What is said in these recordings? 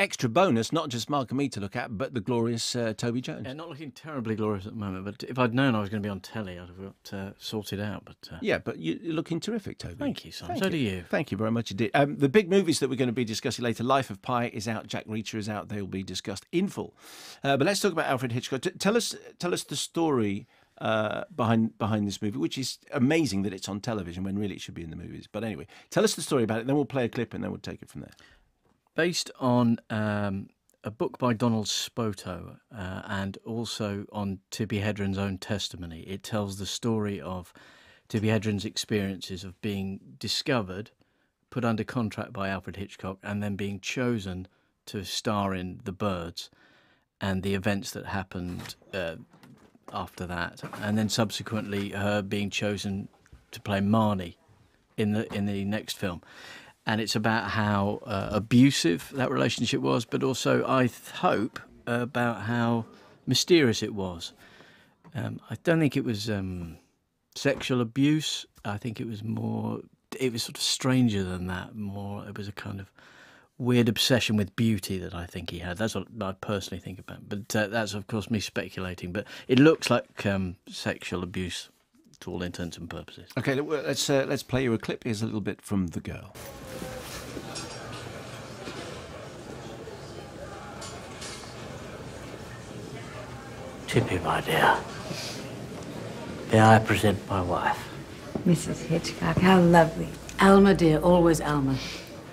extra bonus, not just Mark and me to look at, but the glorious Toby Jones. Yeah, not looking terribly glorious at the moment, but if I'd known I was going to be on telly, I'd have got sorted out. But yeah, but you're looking terrific, Toby. Thank you, Simon. So do you. Thank you very much indeed. The big movies that we're going to be discussing later, Life of Pi is out, Jack Reacher is out. They will be discussed in full. But let's talk about Alfred Hitchcock. Tell us the story behind this movie, which is amazing that it's on television when really it should be in the movies. But anyway, tell us the story about it, then we'll play a clip and then we'll take it from there. Based on a book by Donald Spoto and also on Tippi Hedren's own testimony, it tells the story of Tippi Hedren's experiences of being discovered, put under contract by Alfred Hitchcock, and then being chosen to star in The Birds and the events that happened after that, and then subsequently her being chosen to play Marnie in the next film. And it's about how abusive that relationship was, but also, I hope, about how mysterious it was. I don't think it was sexual abuse. I think it was sort of stranger than that. It was a kind of weird obsession with beauty that I think he had. That's what I personally think about. But that's, of course, me speculating. But it looks like sexual abuse to all intents and purposes. Okay, let's play you a clip. Here's a little bit from The Girl. Tippi, my dear, may I present my wife? Mrs. Hitchcock, how lovely. Alma, dear, always Alma.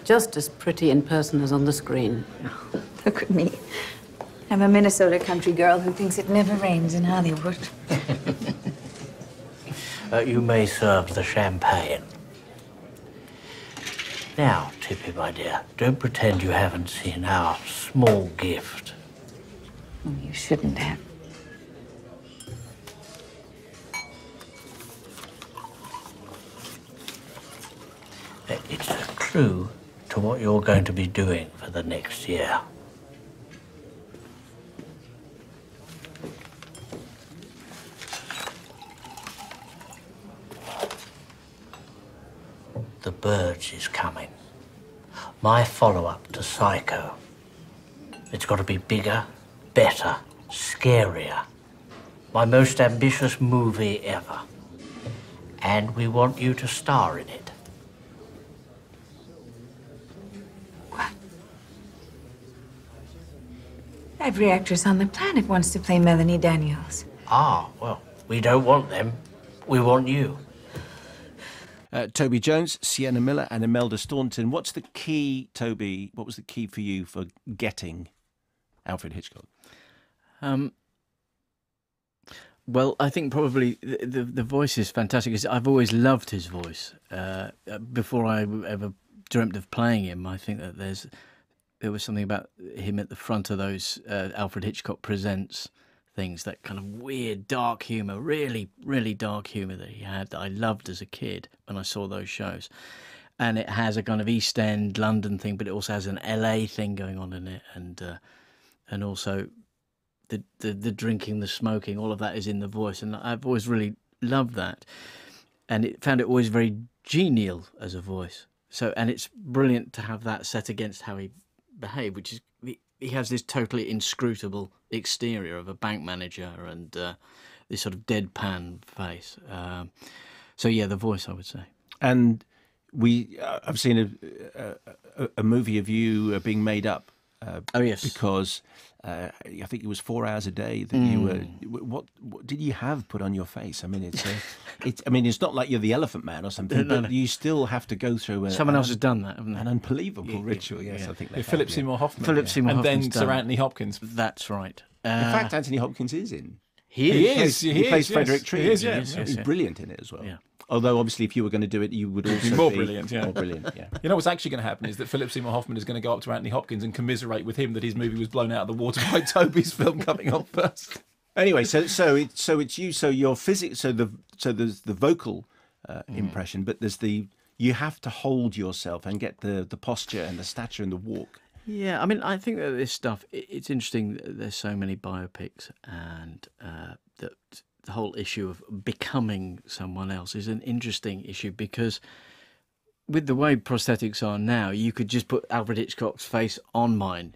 Just as pretty in person as on the screen. Oh, look at me. I'm a Minnesota country girl who thinks it never rains in Hollywood. You may serve the champagne. Now, Tippi, my dear, don't pretend you haven't seen our small gift. Oh, you shouldn't have. It's a clue to what you're going to be doing for the next year. The Birds is coming. My follow-up to Psycho. It's got to be bigger, better, scarier. My most ambitious movie ever. And we want you to star in it. What? Every actress on the planet wants to play Melanie Daniels. Ah, well, we don't want them. We want you. Toby Jones, Sienna Miller and Imelda Staunton. What's the key, Toby? What was the key for you for getting Alfred Hitchcock? Well, I think probably the voice is fantastic. I've always loved his voice. Before I ever dreamt of playing him, I think that there was something about him at the front of those Alfred Hitchcock Presents things, that kind of weird, dark humour, really, really dark humour that he had, that I loved as a kid when I saw those shows. And it has a kind of East End London thing, but it also has an LA thing going on in it, and also the drinking, the smoking, all of that is in the voice, and I've always really loved that, and found it always very genial as a voice. So, and it's brilliant to have that set against how he behaved, which is he has this totally inscrutable exterior of a bank manager and this sort of deadpan face. So yeah, the voice, I would say. And I've seen a movie of you being made up. Oh yes, because I think it was 4 hours a day that you were. What did you have put on your face? I mean, it's not like you're the Elephant Man or something, but you still have to go through. Someone else has done that, haven't they? An unbelievable ritual. Yes, yeah. I think Philip Seymour Hoffman. Philip Seymour and Hoffman's then Sir Anthony Hopkins. That's right. In fact, Anthony Hopkins is in. He is. He plays Frederick Tree. He is, yeah. He's brilliant in it as well. Yeah. Although, obviously, if you were going to do it, you would also be more brilliant. Yeah, more brilliant. Yeah. You know what's actually going to happen is that Philip Seymour Hoffman is going to go up to Anthony Hopkins and commiserate with him that his movie was blown out of the water by Toby's film coming on first. Anyway, so it's you. So your physics. So there's the vocal impression, but you have to hold yourself and get the posture and the stature and the walk. Yeah, I mean, I think that this stuff, it's interesting that there's so many biopics, and that the whole issue of becoming someone else is an interesting issue, because with the way prosthetics are now, you could just put Alfred Hitchcock's face on mine.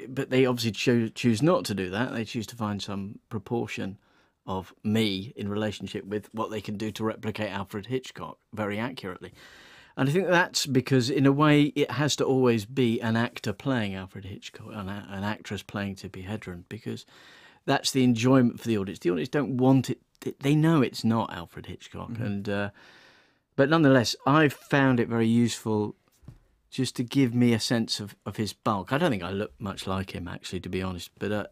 But they obviously choose not to do that. They choose to find some proportion of me in relationship with what they can do to replicate Alfred Hitchcock very accurately. And I think that's because, in a way, it has to always be an actor playing Alfred Hitchcock, an actress playing Tippi Hedren, because that's the enjoyment for the audience. The audience don't want it. They know it's not Alfred Hitchcock. And but nonetheless, I've found it very useful just to give me a sense of his bulk. I don't think I look much like him, actually, to be honest. But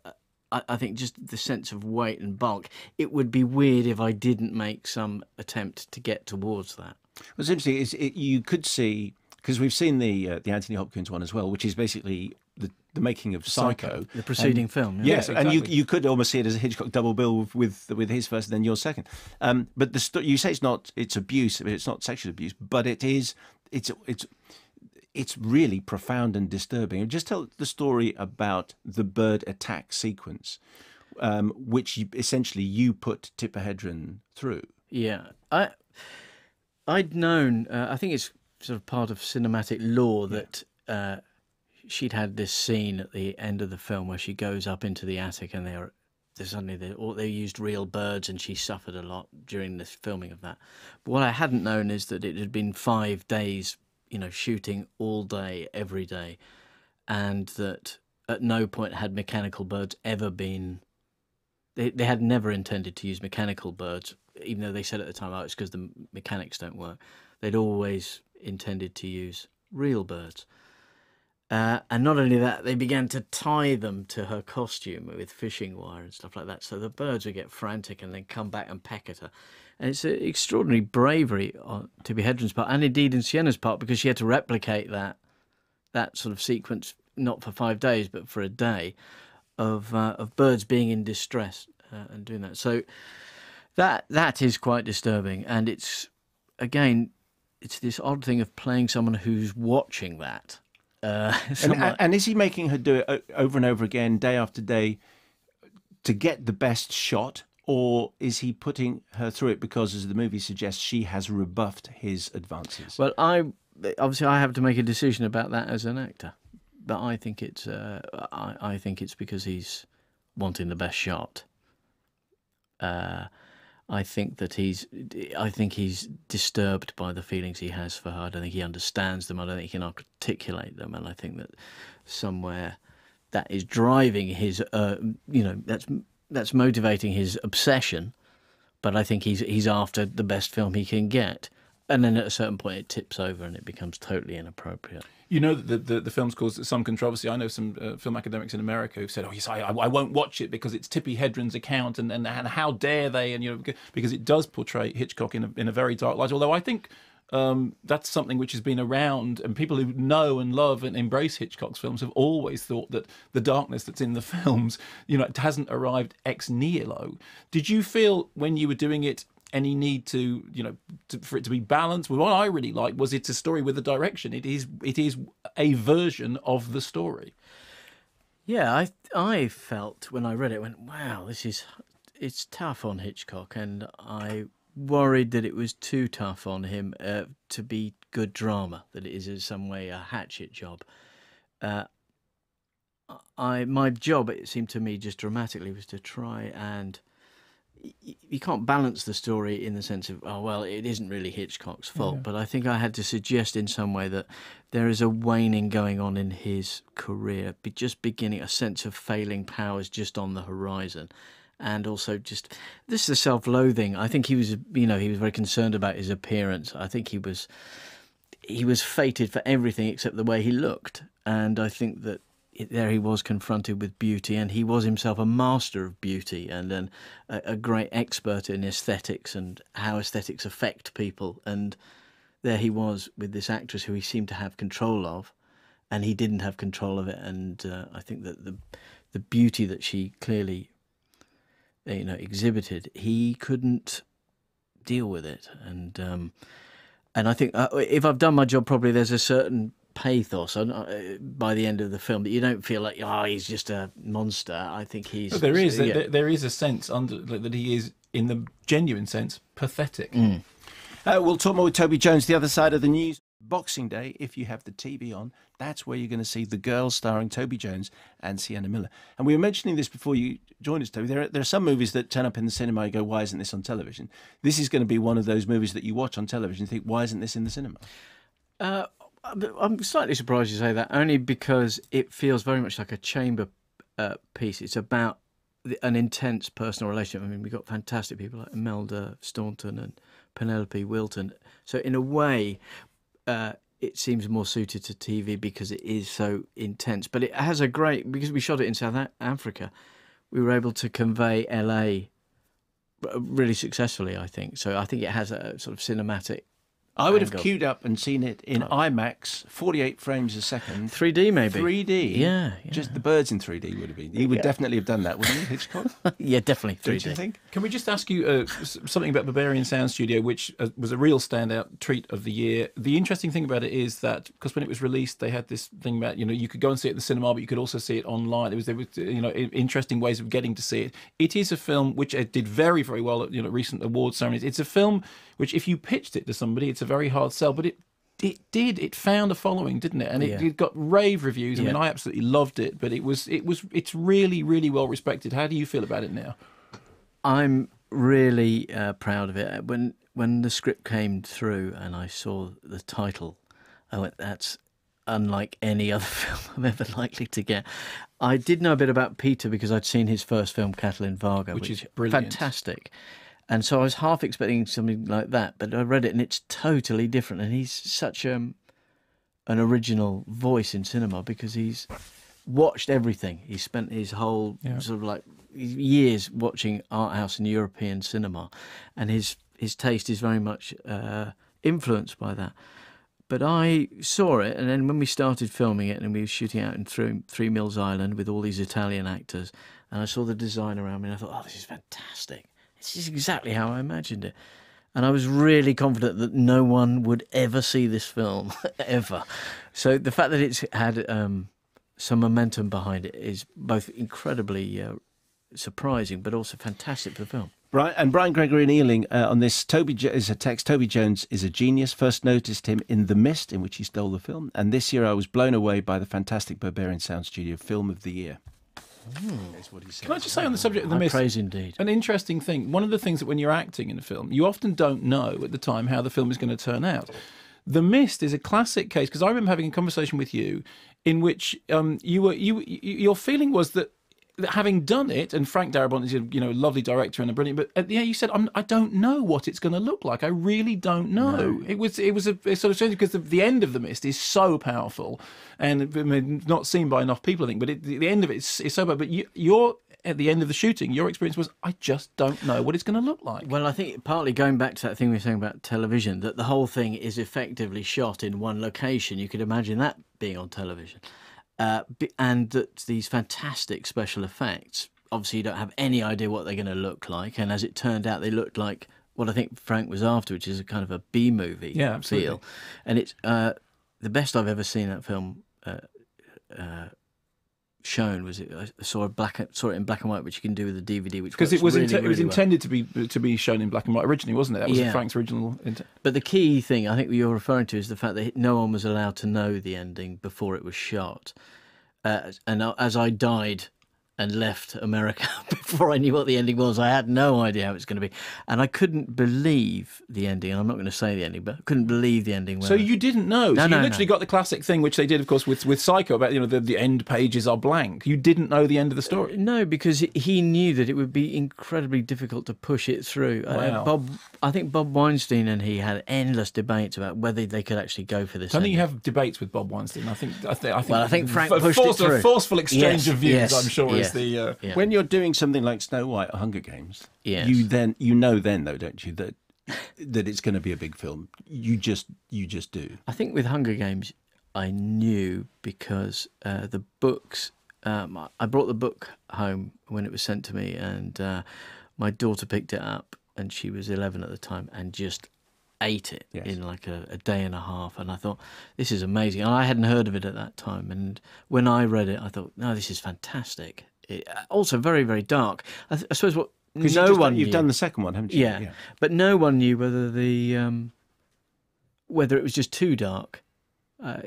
I think just the sense of weight and bulk, it would be weird if I didn't make some attempt to get towards that. What's interesting is you could see, because we've seen the Anthony Hopkins one as well, which is basically the making of Psycho. The preceding film. Yes, exactly. and you could almost see it as a Hitchcock double bill with his first and then your second. But you say it's abuse, it's not sexual abuse, but it's really profound and disturbing. Just tell the story about the bird attack sequence, which essentially you put Tippi Hedren through. Yeah, I'd known. I think it's sort of part of cinematic lore that she'd had this scene at the end of the film where she goes up into the attic and they used real birds, and she suffered a lot during the filming of that. But what I hadn't known is that it had been 5 days, shooting all day, every day, and that at no point had mechanical birds ever been. They had never intended to use mechanical birds, even though they said at the time, it's because the mechanics don't work. They'd always intended to use real birds. And not only that, they began to tie them to her costume with fishing wire and stuff like that. So the birds would get frantic and then come back and peck at her. And it's an extraordinary bravery on Tippi Hedren's part, and indeed in Sienna's part, because she had to replicate that sort of sequence, not for 5 days, but for a day, of birds being in distress and doing that. So that is quite disturbing. And it's this odd thing of playing someone who's watching that. And is he making her do it over and over again, day after day, to get the best shot, or is he putting her through it because, as the movie suggests, she has rebuffed his advances? Well, I have to make a decision about that as an actor, but I think it's because he's wanting the best shot. I think he's disturbed by the feelings he has for her. I don't think he understands them. I don't think he can articulate them. And I think that somewhere that is driving his, that's motivating his obsession. But I think he's after the best film he can get. And then at a certain point it tips over and it becomes totally inappropriate. You know that the film's caused some controversy. I know some film academics in America who've said, "Oh yes, I won't watch it because it's Tippi Hedren's account, and how dare they?" And because it does portray Hitchcock in a very dark light. Although I think that's something which has been around, and people who know and love and embrace Hitchcock's films have always thought that the darkness that's in the films, it hasn't arrived ex nihilo. Did you feel when you were doing it any need to for it to be balanced? Well, what I really like was it's a story with a direction. It is a version of the story. Yeah, I felt when I read it, went, wow, it's tough on Hitchcock, and I worried that it was too tough on him to be good drama, that it is in some way a hatchet job. My job, it seemed to me just dramatically, was to try and you can't balance the story in the sense of, it isn't really Hitchcock's fault, but I think I had to suggest in some way that there is a waning going on in his career, just beginning a sense of failing powers just on the horizon. And also just this is self-loathing. I think he was very concerned about his appearance. I think he was fated for everything except the way he looked. And I think that there he was confronted with beauty, and he was himself a master of beauty and a great expert in aesthetics and how aesthetics affect people. And there he was with this actress who he seemed to have control of, and he didn't have control of it. And I think that the beauty that she clearly exhibited, he couldn't deal with it. And I think if I've done my job properly, there's a certain pathos by the end of the film that you don't feel like he's just a monster. I think he's. But there is a sense that he is, in the genuine sense, pathetic. We'll talk more with Toby Jones, the other side of the news. Boxing Day, if you have the TV on, that's where you're going to see The Girl starring Toby Jones and Sienna Miller. And we were mentioning this before you joined us, Toby. There are some movies that turn up in the cinema and you go, why isn't this on television? This is going to be one of those movies that you watch on television and think, why isn't this in the cinema? I'm slightly surprised you say that, only because it feels very much like a chamber piece. It's about an intense personal relationship. I mean, we've got fantastic people like Imelda Staunton and Penelope Wilton. So in a way, it seems more suited to TV because it is so intense. But it has a great, because we shot it in South Africa, we were able to convey LA really successfully, I think. So I think it has a sort of cinematic I would have angle. queued up and seen it in IMAX, 48 frames a second. 3D maybe. 3D? Yeah. Just the birds in 3D would have been. He would definitely have done that, wouldn't he, Hitchcock? Yeah, definitely 3D. Don't you think? Can we just ask you something about Barbarian Sound Studio, which was a real standout treat of the year? The interesting thing about it is that, because when it was released, they had this thing about, you could go and see it at the cinema, but you could also see it online. There was interesting ways of getting to see it. It is a film which did very, very well at recent award ceremonies. It's a film which, if you pitched it to somebody, it's a very hard sell, but it found a following, didn't it? And it got rave reviews. I mean, I absolutely loved it, but it's really, really well respected. How do you feel about it now? I'm really proud of it. When the script came through and I saw the title, I went, that's unlike any other film I'm ever likely to get. I did know a bit about Peter because I'd seen his first film, Cattle in Varga, which is brilliant. Fantastic. And so I was half expecting something like that, but I read it and it's totally different. And he's such an original voice in cinema because he's watched everything. He spent his whole sort of like years watching art house and European cinema, and his taste is very much influenced by that. But I saw it, and then when we started filming it, and we were shooting out in Three Mills Island with all these Italian actors, and I saw the design around me, and I thought, oh, this is fantastic. This is exactly how I imagined it. And I was really confident that no one would ever see this film, ever. So the fact that it's had some momentum behind it is both incredibly surprising, but also fantastic for the film. Brian Gregory and Ealing on this. Is a text. Toby Jones is a genius. First noticed him in The Mist, in which he stole the film. And this year I was blown away by the fantastic Barbarian Sound Studio Film of the Year. Is what he said. Can I just say on the subject of The Mist? Praise indeed. An interesting thing. One of the things that when you're acting in a film, you often don't know at the time how the film is going to turn out. The Mist is a classic case, because I remember having a conversation with you in which your feeling was that having done it, and Frank Darabont is a lovely director and a brilliant, but at the end you said, I don't know what it's going to look like. I really don't know. No. It was a sort of strange, because the end of The Mist is so powerful, and I mean, not seen by enough people, I think. But the end of it is so bad. But you're at the end of the shooting, your experience was, I just don't know what it's going to look like. Well, I think partly going back to that thing we were saying about television, that the whole thing is effectively shot in one location. You could imagine that being on television. And that these fantastic special effects, obviously you don't have any idea what they're going to look like. And as it turned out, they looked like what I think Frank was after, which is a kind of a B-movie feel. And it's the best I've ever seen that film shown was I saw it in black and white, which you can do with a DVD, which because it was really, it was intended to be shown in black and white originally, wasn't it? That was Frank's original intent. But the key thing I think you're referring to is the fact that no one was allowed to know the ending before it was shot. And as I died and left America before I knew what the ending was, I had no idea how it was going to be. And I couldn't believe the ending. I'm not going to say the ending, but I couldn't believe the ending. So you didn't know? So you literally got the classic thing, which they did, of course, with Psycho, about the end pages are blank. You didn't know the end of the story? No, because he knew that it would be incredibly difficult to push it through. Wow. I think Bob Weinstein and he had endless debates about whether they could actually go for this. I think you have debates with Bob Weinstein. I think Frank pushed it through. A forceful exchange of views, I'm sure, is the... When you're doing something like Snow White or Hunger Games, yes. you know then though, don't you, that it's going to be a big film. You just do. I think with Hunger Games, I knew because the books. I brought the book home when it was sent to me, and my daughter picked it up, and she was 11 at the time, and just ate it in like a day and a half. And I thought, this is amazing. And I hadn't heard of it at that time. And when I read it, I thought, no, this is fantastic. Also very, very dark. I suppose what you've done the second one, haven't you? Yeah. But no one knew whether the whether it was just too dark. I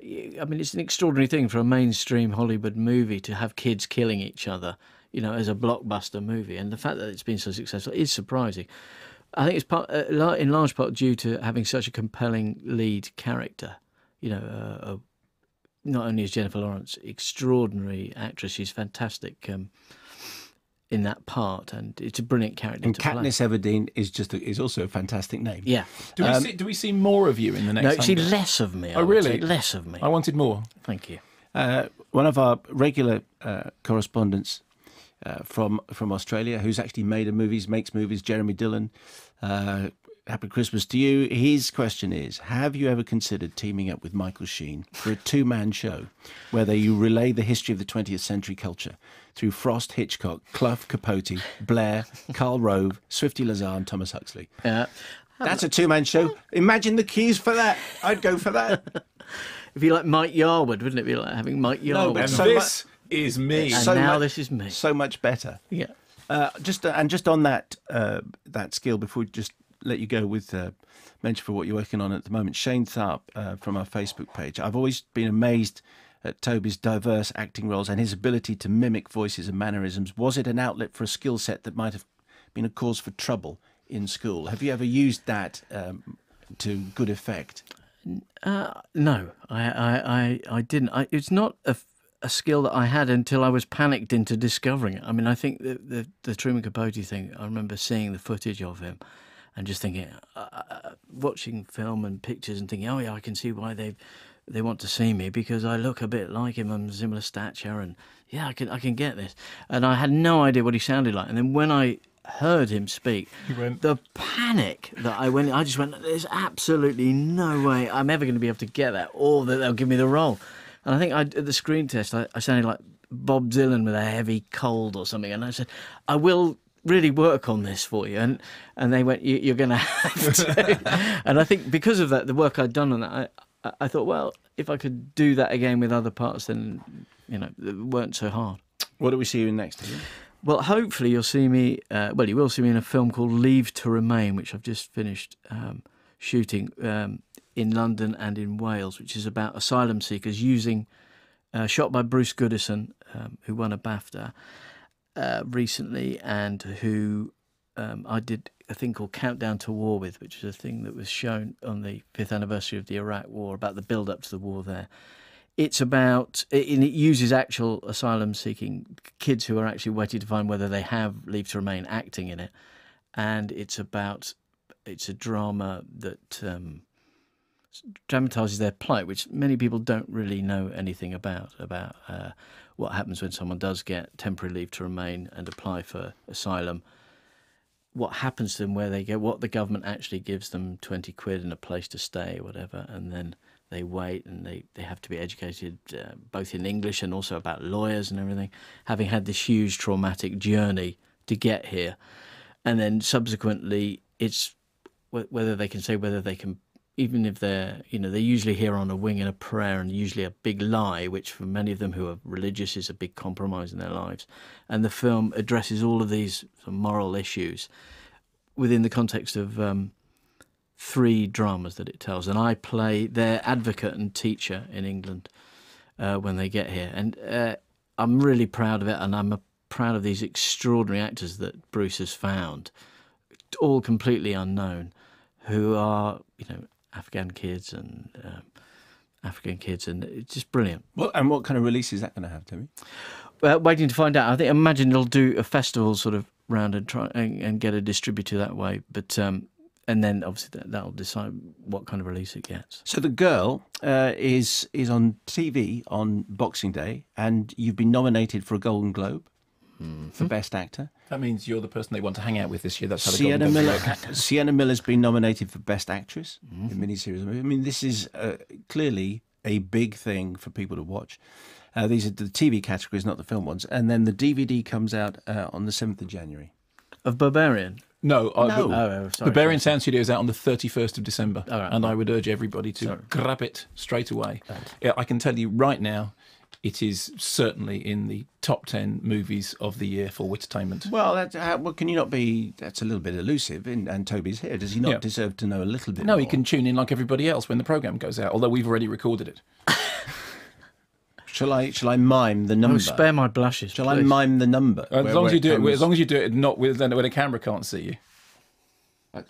mean, it's an extraordinary thing for a mainstream Hollywood movie to have kids killing each other, as a blockbuster movie. And the fact that it's been so successful is surprising. I think it's in large part due to having such a compelling lead character. Not only is Jennifer Lawrence extraordinary actress, she's fantastic in that part, and it's a brilliant character. And to play. Katniss Everdeen is also a fantastic name. Yeah. Do we see more of you in the next? No, see Hunger? less of me. Oh, really? Less of me. I wanted more. Thank you. One of our regular correspondents from Australia, who's actually makes movies, Jeremy Dillon. Happy Christmas to you. His question is, have you ever considered teaming up with Michael Sheen for a two-man show where you relay the history of the 20th century culture through Frost, Hitchcock, Clough, Capote, Blair, Karl Rove, Swifty Lazar and Thomas Huxley? That's a two-man show. Imagine the keys for that. I'd go for that. It'd be like Mike Yarwood, wouldn't it? Be like having Mike Yarwood. No, but This is me. and so now much- this is me. So much better. Yeah. Just on that skill, before we just let you go with mention for what you're working on at the moment, Shane Tharp from our Facebook page. I've always been amazed at Toby's diverse acting roles and his ability to mimic voices and mannerisms. Was it an outlet for a skill set that might have been a cause for trouble in school? Have you ever used that to good effect? No, I didn't. It's not a skill that I had until I was panicked into discovering it. I mean, I think the Truman Capote thing, I remember seeing the footage of him and just thinking, watching film and pictures and thinking, oh yeah, I can see why they want to see me, because I look a bit like him, I'm similar stature, and yeah, I can get this. And I had no idea what he sounded like. And then when I heard him speak, the panic that I just went, there's absolutely no way I'm ever going to be able to get that, or that they'll give me the role. And I think at the screen test, I sounded like Bob Dylan with a heavy cold or something. And I said, I will really work on this for you. And they went, you're going to have to. And I think because of that, the work I'd done on that, I thought, well, if I could do that again with other parts, then, it weren't so hard. What do we see you in next? Well, hopefully you'll see me, you will see me in a film called Leave to Remain, which I've just finished shooting in London and in Wales, which is about asylum seekers shot by Bruce Goodison, who won a BAFTA recently, and who I did a thing called Countdown to War with, which is a thing that was shown on the 5th anniversary of the Iraq War, about the build-up to the war there. It's about, and it uses actual asylum-seeking kids who are actually waiting to find whether they have leave to remain acting in it. And it's a drama that dramatises their plight, which many people don't really know anything about what happens when someone does get temporary leave to remain and apply for asylum. What happens to them, where they go, what the government actually gives them, 20 quid and a place to stay or whatever, and then they wait and they have to be educated both in English and also about lawyers and everything, having had this huge traumatic journey to get here. And then subsequently, it's whether they can, even if they're usually here on a wing in a prayer and usually a big lie, which for many of them who are religious is a big compromise in their lives. And the film addresses all of these moral issues within the context of 3 dramas that it tells. And I play their advocate and teacher in England when they get here. And I'm really proud of it, and I'm proud of these extraordinary actors that Bruce has found, all completely unknown, who are, African kids, and it's just brilliant. And what kind of release is that going to have, Timmy? Waiting to find out. I imagine it'll do a festival sort of round and try and get a distributor that way. But and then obviously that'll decide what kind of release it gets. So The Girl is on TV on Boxing Day, and you've been nominated for a Golden Globe for Best Actor. That means you're the person they want to hang out with this year. That's how Sienna Miller's been nominated for Best Actress in miniseries. I mean, this is clearly a big thing for people to watch. These are the TV categories, not the film ones. And then the DVD comes out on the 7th of January. Of Barbarian? No. Barbarian Sound Studio is out on the 31st of December. Right. And I would urge everybody to grab it straight away. Right. Yeah, I can tell you right now, it is certainly in the top 10 movies of the year for entertainment. Well, well, can you not be? That's a little bit elusive. And Toby's here. Does he not deserve to know a little bit? No, more? he can tune in like everybody else when the programme goes out, although we've already recorded it. Shall I mime the number? Oh, spare my blushes. Shall please. I mime the number? As long as you do it, as long as you do it not with when the camera can't see you.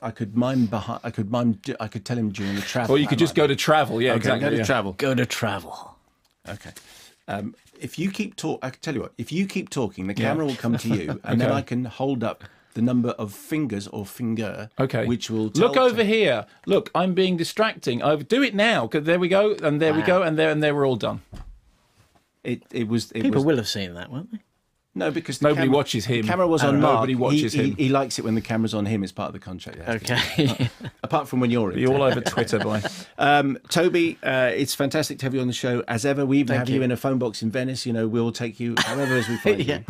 I could mime behind. I could tell him during the travel. Or you could just go to travel. Yeah, Okay, exactly. Go to travel. Go to travel. Okay. If you keep I can tell you what. If you keep talking, the camera will come to you, and then I can hold up the number of fingers or finger. Okay. Which will tell look over here. Look, I'm being distracting. Do it now. Cause there we go, and there we go, and there we're all done. It was. People will have seen that, won't they? No, because nobody watches him. The camera was on Mark. Nobody watches him. He likes it when the camera's on him. It's part of the contract. Okay. Apart from when you're in. Be all over Twitter, boy. Toby, it's fantastic to have you on the show as ever. We even have you in a phone box in Venice. You know, we'll take you however as we find you.